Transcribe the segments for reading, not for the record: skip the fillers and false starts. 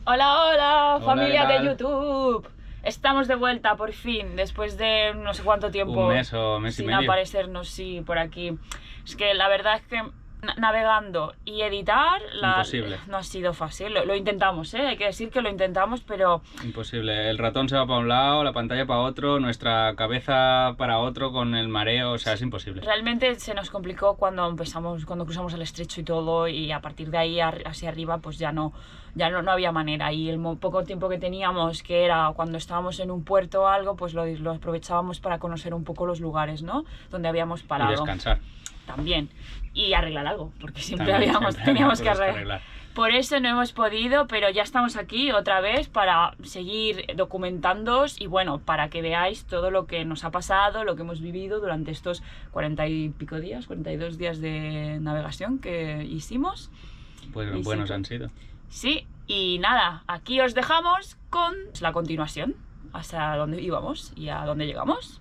Hola, hola, Hola, familia ¿qué de tal? YouTube. Estamos de vuelta por fin, después de no sé cuánto tiempo Un mes o mes y sin medio. aparecernos, sí, por aquí. Es que la verdad es que navegando y editar Imposible. no ha sido fácil. Lo intentamos, ¿eh? Hay que decir que lo intentamos, pero Imposible. El ratón se va para un lado, la pantalla para otro, nuestra cabeza para otro con el mareo, o sea, es imposible. realmente se nos complicó cuando cruzamos el estrecho y todo, y a partir de ahí hacia arriba pues ya no había manera, y el poco tiempo que teníamos, que era cuando estábamos en un puerto o algo, pues lo aprovechábamos para conocer un poco los lugares, ¿no? Donde habíamos Y parado. descansar. También. Y arreglar algo, porque siempre También, teníamos que cosas arreglar. Por eso no hemos podido, pero ya estamos aquí otra vez para seguir documentándoos y bueno, para que veáis todo lo que nos ha pasado, lo que hemos vivido durante estos 40 y pico días, 42 días de navegación que hicimos. Pues Y buenos sí, han sido. Sí, y nada, aquí os dejamos con la continuación, hasta dónde íbamos y a dónde llegamos.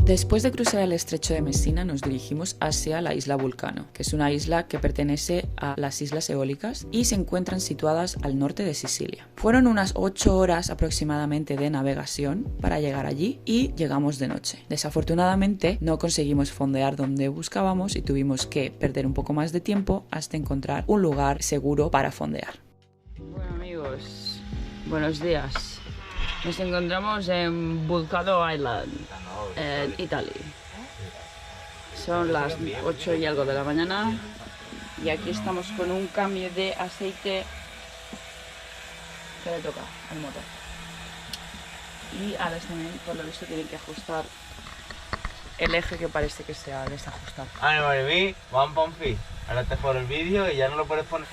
Después de cruzar el estrecho de Messina nos dirigimos hacia la isla Vulcano, que es una isla que pertenece a las Islas Eólicas y se encuentran situadas al norte de Sicilia. Fueron unas 8 horas aproximadamente de navegación para llegar allí y llegamos de noche. Desafortunadamente no conseguimos fondear donde buscábamos y tuvimos que perder un poco más de tiempo hasta encontrar un lugar seguro para fondear. Bueno amigos, buenos días. Nos encontramos en Vulcano Island, en Italia. Son las 8 y algo de la mañana y aquí estamos con un cambio de aceite que le toca al motor. Y Alex también, por lo visto, tiene que ajustar el eje, que parece que se ha desajustado. Ay, madre mía, one pound fee. Ahora te por el vídeo y ya no lo puedes poner.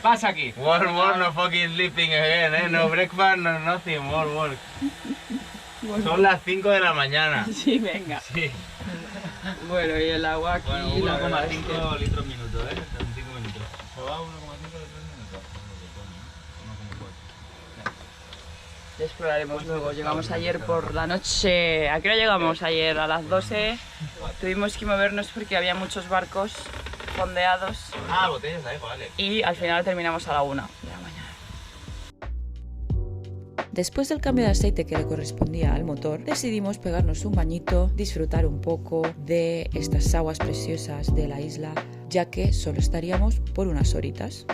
¡Pasa aquí! More, no fucking sleeping again, No breakfast, no nothing, more work. Son las 5 de la mañana. Sí, venga. Sí. Bueno, y el agua aquí, Bueno, la verdad es que- 1,5 litros minutos, En 5 minutos. ¿Se va 1,5 litros minutos? Ya exploraremos luego. Llegamos ayer por la noche. ¿A qué hora llegamos ayer? A las 12. Tuvimos que movernos porque había muchos barcos fondeados Ah, botellas de agua, vale. y al final terminamos a la 1 de la mañana. Después del cambio de aceite que le correspondía al motor, decidimos pegarnos un bañito, disfrutar un poco de estas aguas preciosas de la isla, ya que solo estaríamos por unas horitas.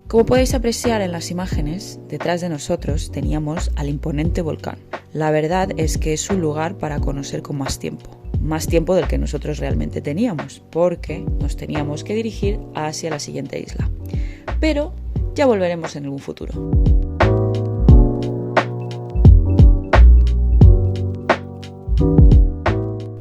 Como podéis apreciar en las imágenes, detrás de nosotros teníamos al imponente volcán. La verdad es que es un lugar para conocer con más tiempo del que nosotros realmente teníamos, porque nos teníamos que dirigir hacia la siguiente isla. Pero ya volveremos en algún futuro.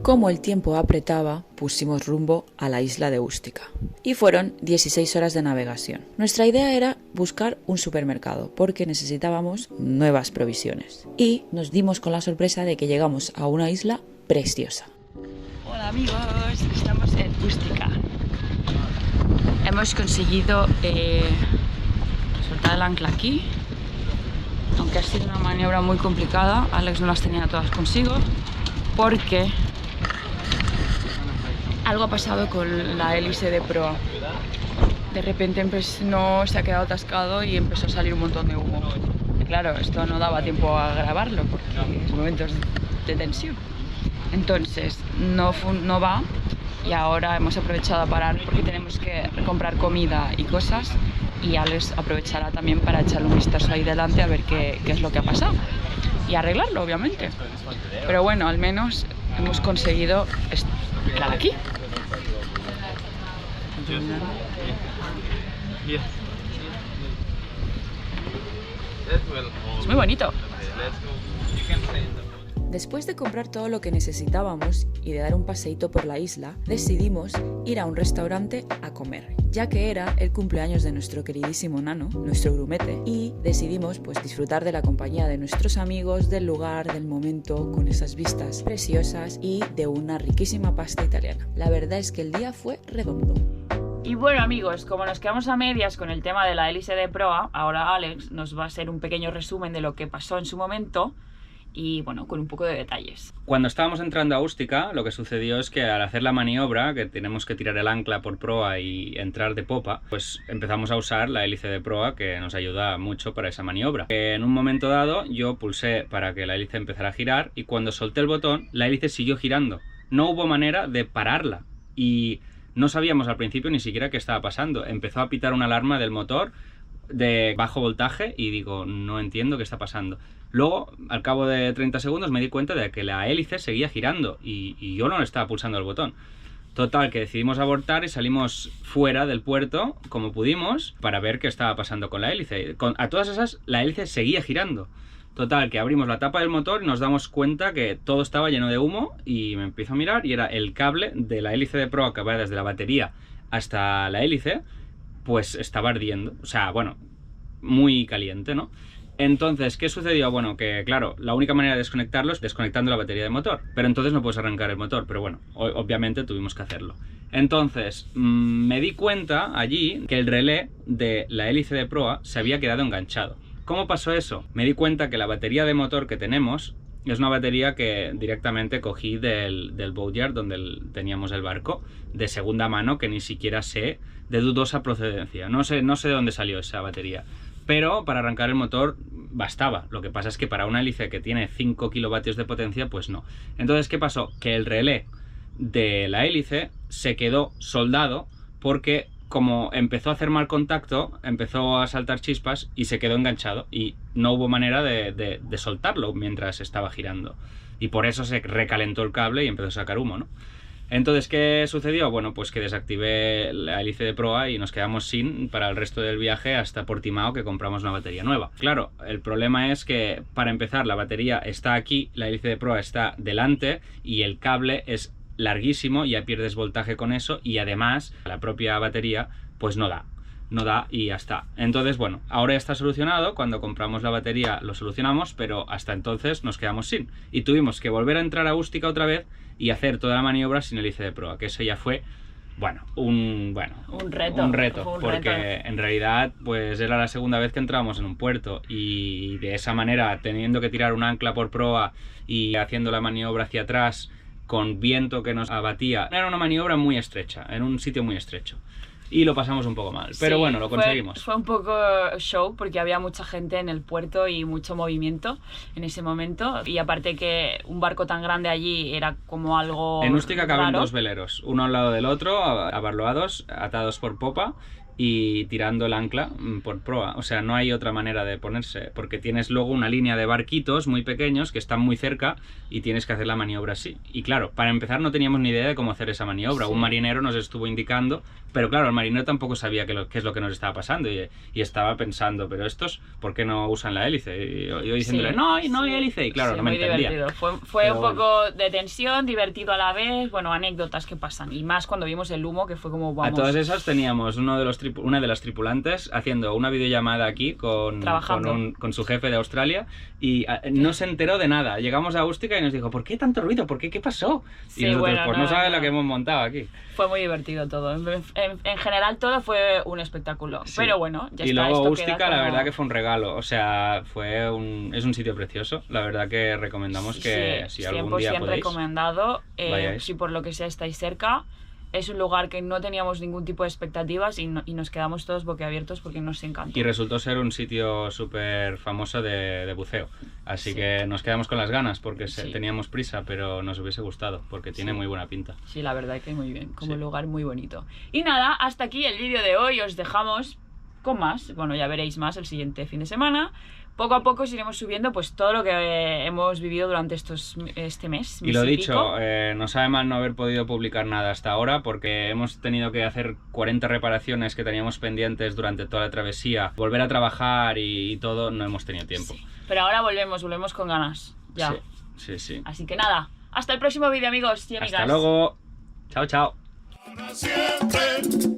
Como el tiempo apretaba, pusimos rumbo a la isla de Ústica. Y fueron 16 horas de navegación. Nuestra idea era buscar un supermercado porque necesitábamos nuevas provisiones. Y nos dimos con la sorpresa de que llegamos a una isla preciosa. Hola amigos, estamos en Ústica. Hemos conseguido soltar el ancla aquí, aunque ha sido una maniobra muy complicada. Alex no las tenía todas consigo porque algo ha pasado con la hélice de proa. De repente no se ha quedado atascado y empezó a salir un montón de humo. Y claro, esto no daba tiempo a grabarlo porque es momentos de tensión. Entonces no va, y ahora hemos aprovechado a parar porque tenemos que comprar comida y cosas, y Alex aprovechará también para echarle un vistazo ahí delante a ver qué es lo que ha pasado y arreglarlo, obviamente. Pero bueno, al menos hemos conseguido estar aquí. Es muy bonito. Después de comprar todo lo que necesitábamos y de dar un paseíto por la isla, decidimos ir a un restaurante a comer, ya que era el cumpleaños de nuestro queridísimo Nano, nuestro grumete, y decidimos disfrutar de la compañía de nuestros amigos, del lugar, del momento, con esas vistas preciosas y de una riquísima pasta italiana. La verdad es que el día fue redondo. Y bueno amigos, como nos quedamos a medias con el tema de la hélice de proa, ahora Alex nos va a hacer un pequeño resumen de lo que pasó en su momento y bueno, con un poco de detalles. Cuando estábamos entrando a Ústica, lo que sucedió es que al hacer la maniobra, que tenemos que tirar el ancla por proa y entrar de popa, pues empezamos a usar la hélice de proa, que nos ayuda mucho para esa maniobra. En un momento dado yo pulsé para que la hélice empezara a girar y cuando solté el botón, la hélice siguió girando. No hubo manera de pararla y no sabíamos al principio ni siquiera qué estaba pasando. Empezó a pitar una alarma del motor de bajo voltaje y digo, no entiendo qué está pasando. Luego, al cabo de 30 segundos me di cuenta de que la hélice seguía girando y yo no estaba pulsando el botón. Total, que decidimos abortar y salimos fuera del puerto como pudimos para ver qué estaba pasando con la hélice. A todas esas, la hélice seguía girando. Total, que abrimos la tapa del motor y nos damos cuenta que todo estaba lleno de humo y me empiezo a mirar y era el cable de la hélice de proa que va desde la batería hasta la hélice, pues estaba ardiendo. O sea, bueno, muy caliente, ¿no? Entonces, ¿qué sucedió? Bueno, que claro, la única manera de desconectarlo es desconectando la batería de motor, pero entonces no puedes arrancar el motor, pero bueno, obviamente tuvimos que hacerlo. Entonces, me di cuenta allí que el relé de la hélice de proa se había quedado enganchado. ¿Cómo pasó eso? Me di cuenta que la batería de motor que tenemos es una batería que directamente cogí del boatyard donde teníamos el barco, de segunda mano, que ni siquiera sé, de dudosa procedencia. No sé de dónde salió esa batería. Pero para arrancar el motor bastaba. Lo que pasa es que para una hélice que tiene 5 kilovatios de potencia, pues no. Entonces, ¿qué pasó? Que el relé de la hélice se quedó soldado porque como empezó a hacer mal contacto, empezó a saltar chispas y se quedó enganchado y no hubo manera de soltarlo mientras estaba girando. Y por eso se recalentó el cable y empezó a sacar humo, ¿no? Entonces, ¿qué sucedió? Bueno, pues que desactivé la hélice de proa y nos quedamos sin para el resto del viaje hasta Portimao, que compramos una batería nueva. Claro, el problema es que para empezar la batería está aquí, la hélice de proa está delante y el cable es larguísimo, ya pierdes voltaje con eso y además la propia batería pues no da y ya está. Entonces, bueno, ahora ya está solucionado. Cuando compramos la batería lo solucionamos, pero hasta entonces nos quedamos sin y tuvimos que volver a entrar a Ústica otra vez y hacer toda la maniobra sin hélice de proa, que eso ya fue un reto, porque en realidad pues era la segunda vez que entrábamos en un puerto y de esa manera, teniendo que tirar un ancla por proa y haciendo la maniobra hacia atrás con viento que nos abatía, era una maniobra muy estrecha, en un sitio muy estrecho. Y lo pasamos un poco mal, pero sí, bueno, lo conseguimos. Fue un poco show porque había mucha gente en el puerto y mucho movimiento en ese momento. Y aparte que un barco tan grande allí era como algo En Ústica caben raro. 2 veleros, uno al lado del otro, abarloados, atados por popa y tirando el ancla por proa. O sea, no hay otra manera de ponerse, porque tienes luego una línea de barquitos muy pequeños que están muy cerca y tienes que hacer la maniobra así. Y claro, para empezar no teníamos ni idea de cómo hacer esa maniobra. Sí. Un marinero nos estuvo indicando, pero claro, el marinero tampoco sabía qué es lo que nos estaba pasando y estaba pensando, pero estos, ¿por qué no usan la hélice? Y yo diciéndole, sí, no hay hélice, y claro, sí, no me entendía. Divertido. Fue un poco de tensión, divertido a la vez, bueno, anécdotas que pasan, y más cuando vimos el humo, que fue como vamos. A todas esas teníamos una de las tripulantes haciendo una videollamada aquí con su jefe de Australia y no se enteró de nada. Llegamos a Ústica y nos dijo, ¿por qué tanto ruido? ¿Por qué? ¿Qué pasó? Sí, y nosotros, pues no sabes lo que hemos montado aquí. Fue muy divertido todo. En general todo fue un espectáculo. Sí. Pero bueno, ya está. Y luego Ústica, la verdad que fue un regalo. O sea, es un sitio precioso. La verdad que recomendamos que si algún día podéis, recomendado. Si por lo que sea estáis cerca. Es un lugar que no teníamos ningún tipo de expectativas y nos quedamos todos boquiabiertos porque nos encantó. Y resultó ser un sitio súper famoso de buceo. Así que nos quedamos con las ganas porque teníamos prisa, pero nos hubiese gustado porque tiene muy buena pinta. Sí, la verdad que muy bien, como lugar muy bonito. Y nada, hasta aquí el vídeo de hoy. Os dejamos con más. Bueno, ya veréis más el siguiente fin de semana. Poco a poco os iremos subiendo pues todo lo que hemos vivido durante este mes. Y lo dicho, nos sabe mal no haber podido publicar nada hasta ahora porque hemos tenido que hacer 40 reparaciones que teníamos pendientes durante toda la travesía, volver a trabajar y todo, no hemos tenido tiempo. Sí. Pero ahora volvemos con ganas. Ya. Sí. Así que nada, hasta el próximo vídeo, amigos y amigas. Hasta luego. Chao, chao. Para siempre.